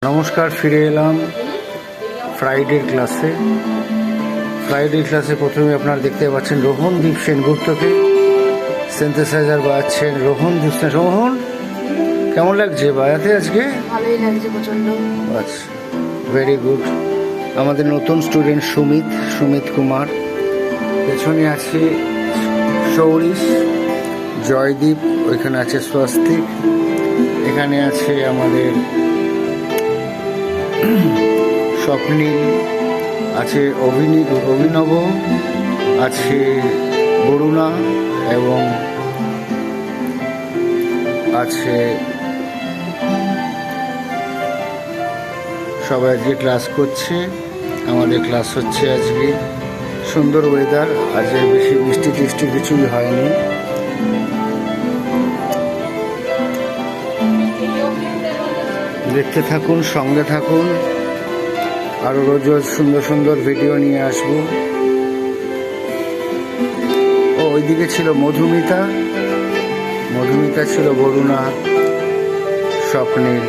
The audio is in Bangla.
নমস্কার, ফিরে এলাম ফ্রাইডের ক্লাসে। প্রথমে আপনারা দেখতে পাচ্ছেন রোহনদীপ সেনগুপ্তকে সিনথেসাইজার বাজাচ্ছেন। রোহনদীপ সেন, রোহন কেমন লাগছে বাজাতে আজকে? ভালোই লাগছে প্রচন্ড। আচ্ছা, ভেরি গুড। আমাদের নতুন স্টুডেন্ট সুমিত কুমার। পেছনে আছে সৌরিশ, জয়দীপ, ওইখানে আছে স্বস্তিক, এখানে আছে আমাদের স্বপ্নীল, আছে অভিনব, আছে বরুণা এবং আছে সবাই আজকে ক্লাস করছে। আমাদের ক্লাস হচ্ছে আজকে। সুন্দর ওয়েদার, আজকে বেশি বৃষ্টি টিষ্টি কিছুই হয়নি। দেখতে থাকুন, সঙ্গে থাকুন, আরও রোজ রোজ সুন্দর সুন্দর ভিডিও নিয়ে আসবো। ওইদিকে ছিল মধুমিতা ছিল, বরুণা, স্বপ্নীল।